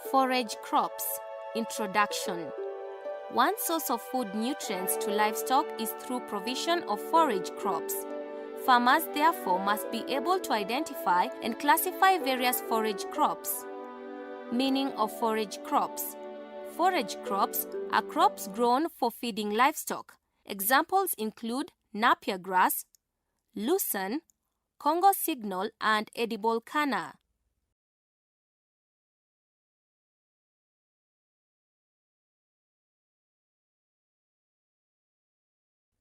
Forage crops. Introduction. One source of food nutrients to livestock is through provision of forage crops. Farmers therefore must be able to identify and classify various forage crops. Meaning of forage crops. Forage crops are crops grown for feeding livestock. Examples include napier grass, lucerne, Congo signal, and edible canna.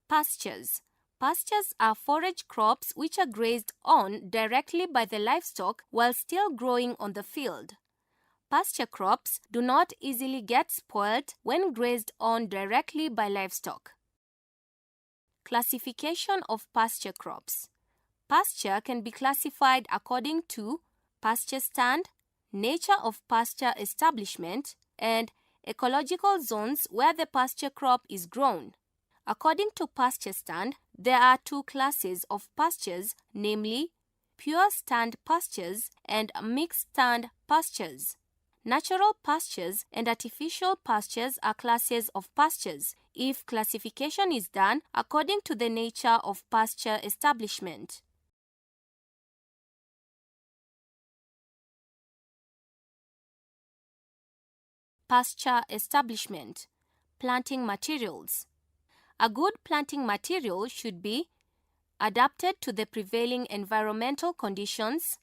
Pastures. Pastures are forage crops which are grazed on directly by the livestock while still growing on the field. Pasture crops do not easily get spoiled when grazed on directly by livestock. Classification of pasture crops. Pasture can be classified according to pasture stand, nature of pasture establishment, and ecological zones where the pasture crop is grown. According to pasture stand, there are two classes of pastures, namely pure stand pastures and mixed stand pastures. Natural pastures and artificial pastures are classes of pastures if classification is done according to the nature of pasture establishment. Pasture establishment. Planting materials. A good planting material should be adapted to the prevailing environmental conditions,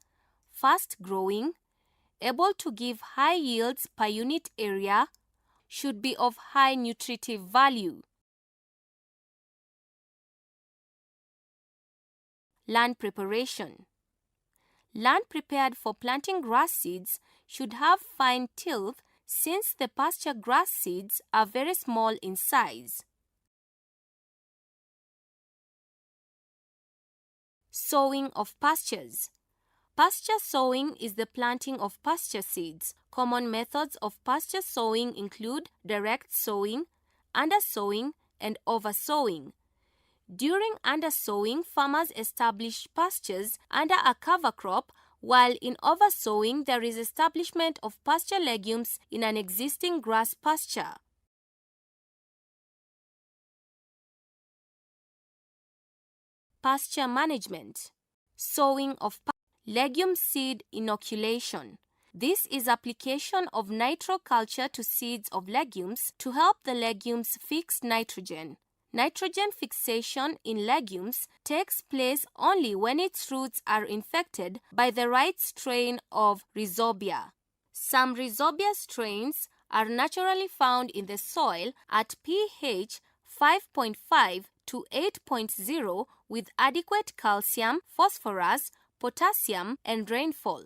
fast-growing, able to give high yields per unit area, should be of high nutritive value. Land preparation. Land prepared for planting grass seeds should have fine tilth since the pasture grass seeds are very small in size. Sowing of pastures. Pasture sowing is the planting of pasture seeds. Common methods of pasture sowing include direct sowing, undersowing, and oversowing. During undersowing, farmers establish pastures under a cover crop, while in oversowing there is establishment of pasture legumes in an existing grass pasture. Pasture management. Sowing of legume seed inoculation. This is application of nitroculture to seeds of legumes to help the legumes fix nitrogen. Nitrogen fixation in legumes takes place only when its roots are infected by the right strain of rhizobia. Some rhizobia strains are naturally found in the soil at pH 5.5 to 8.0 with adequate calcium, phosphorus, potassium, and rainfall.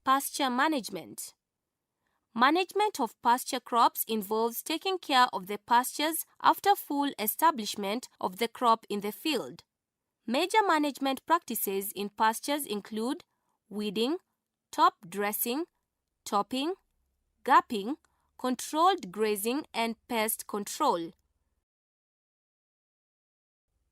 Pasture management. Management of pasture crops involves taking care of the pastures after full establishment of the crop in the field. Major management practices in pastures include weeding, top dressing, topping, gapping, controlled grazing, and pest control.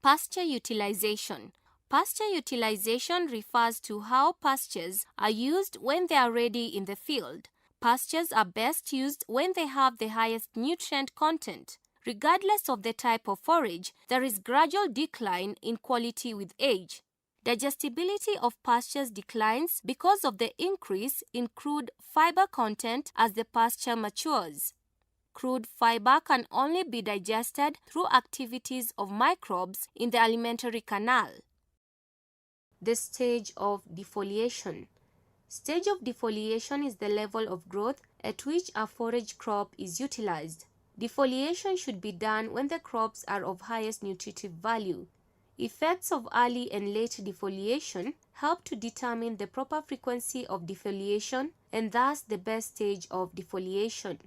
Pasture utilization. Pasture utilization refers to how pastures are used when they are ready in the field. Pastures are best used when they have the highest nutrient content. Regardless of the type of forage, there is gradual decline in quality with age. Digestibility of pastures declines because of the increase in crude fiber content as the pasture matures. Crude fiber can only be digested through activities of microbes in the alimentary canal. The stage of defoliation. Stage of defoliation is the level of growth at which a forage crop is utilized. Defoliation should be done when the crops are of highest nutritive value. Effects of early and late defoliation help to determine the proper frequency of defoliation and thus the best stage of defoliation.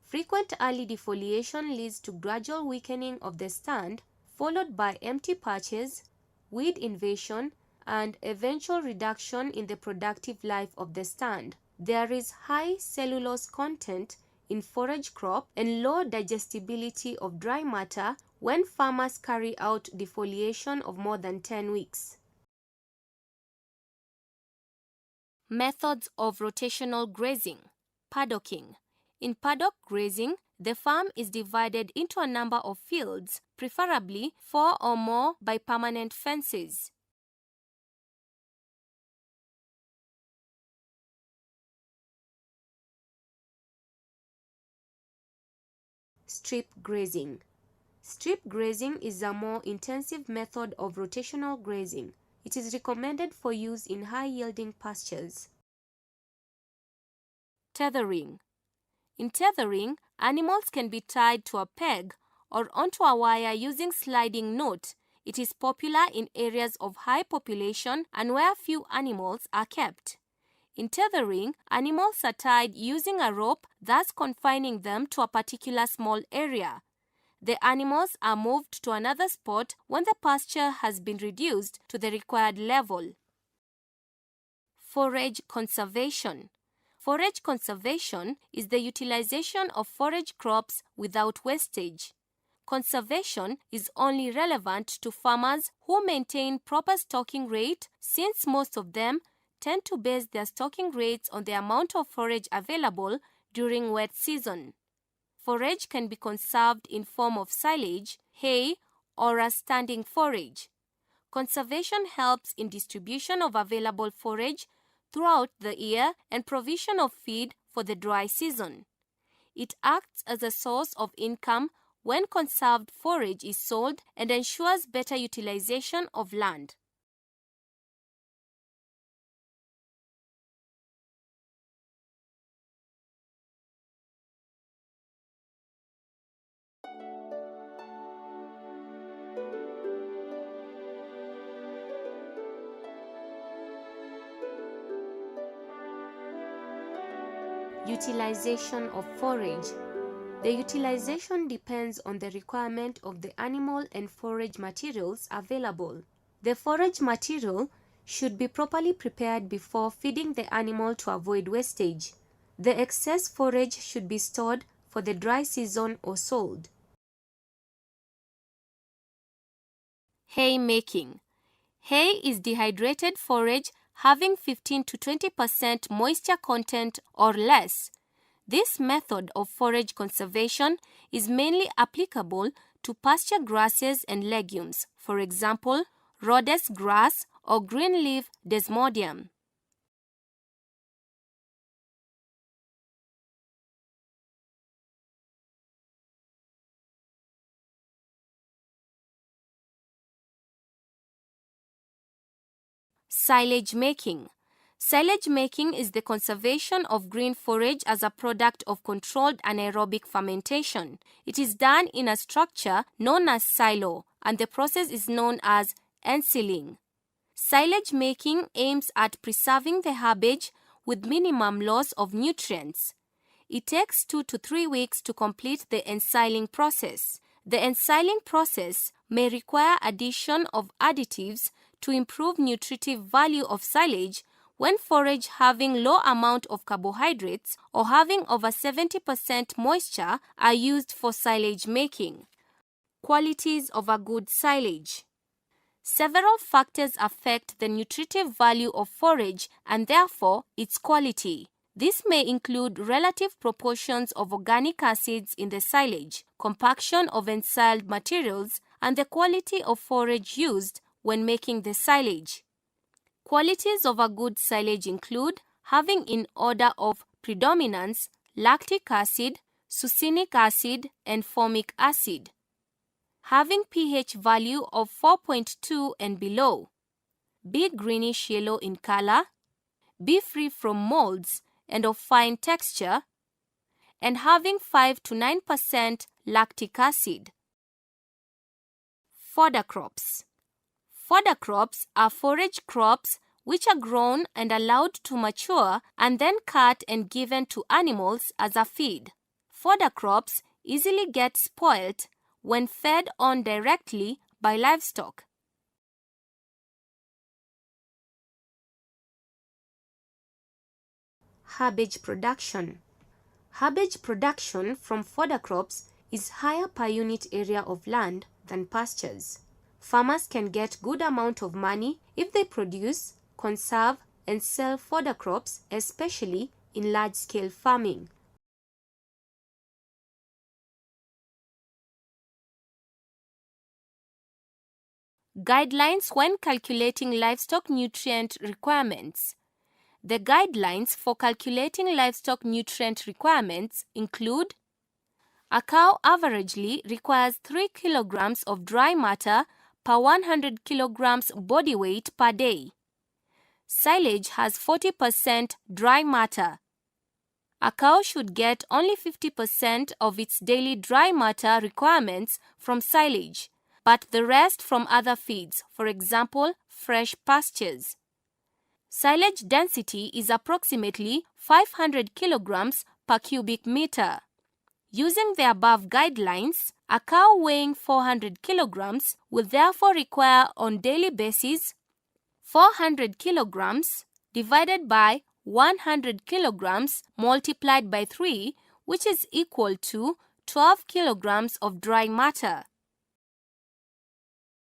Frequent early defoliation leads to gradual weakening of the stand, followed by empty patches, weed invasion, and eventual reduction in the productive life of the stand. There is high cellulose content in forage crop and low digestibility of dry matter when farmers carry out defoliation of more than 10 weeks. Methods of rotational grazing. Paddocking. In paddock grazing, the farm is divided into a number of fields, preferably 4 or more by permanent fences. Strip grazing. Strip grazing is a more intensive method of rotational grazing. It is recommended for use in high-yielding pastures. Tethering. In tethering, animals can be tied to a peg or onto a wire using sliding knot. It is popular in areas of high population and where few animals are kept. In tethering, animals are tied using a rope, thus confining them to a particular small area. The animals are moved to another spot when the pasture has been reduced to the required level. Forage conservation. Forage conservation is the utilization of forage crops without wastage. Conservation is only relevant to farmers who maintain proper stocking rate, since most of them tend to base their stocking rates on the amount of forage available during wet season. Forage can be conserved in form of silage, hay, or as standing forage. Conservation helps in distribution of available forage throughout the year and provision of feed for the dry season. It acts as a source of income when conserved forage is sold and ensures better utilization of land. Utilization of forage. The utilization depends on the requirement of the animal and forage materials available. The forage material should be properly prepared before feeding the animal to avoid wastage. The excess forage should be stored for the dry season or sold. Hay making. Hay is dehydrated forage having 15 to 20% moisture content or less. This method of forage conservation is mainly applicable to pasture grasses and legumes, for example, Rhodes grass or green leaf desmodium. Silage making. Silage making is the conservation of green forage as a product of controlled anaerobic fermentation. It is done in a structure known as silo, and the process is known as ensiling. Silage making aims at preserving the herbage with minimum loss of nutrients. It takes 2 to 3 weeks to complete the ensiling process. The ensiling process may require addition of additives to improve nutritive value of silage when forage having low amount of carbohydrates or having over 70% moisture are used for silage making. Qualities of a good silage. Several factors affect the nutritive value of forage and therefore its quality. This may include relative proportions of organic acids in the silage, compaction of ensiled materials, and the quality of forage used when making the silage. Qualities of a good silage include having in order of predominance lactic acid, succinic acid, and formic acid. Having pH value of 4.2 and below. Be greenish yellow in color. Be free from molds and of fine texture. And having 5 to 9% lactic acid. Fodder crops. Fodder crops are forage crops which are grown and allowed to mature and then cut and given to animals as a feed. Fodder crops easily get spoilt when fed on directly by livestock. Herbage production. Herbage production from fodder crops is higher per unit area of land than pastures. Farmers can get good amount of money if they produce, conserve, and sell fodder crops, especially in large-scale farming. Guidelines when calculating livestock nutrient requirements. The guidelines for calculating livestock nutrient requirements include: a cow averagely requires 3 kilograms of dry matter per 100 kilograms body weight per day. Silage has 40% dry matter. A cow should get only 50% of its daily dry matter requirements from silage, but the rest from other feeds, for example, fresh pastures. Silage density is approximately 500 kilograms per cubic meter. Using the above guidelines, a cow weighing 400 kilograms will therefore require on daily basis 400 kilograms divided by 100 kilograms multiplied by 3, which is equal to 12 kilograms of dry matter.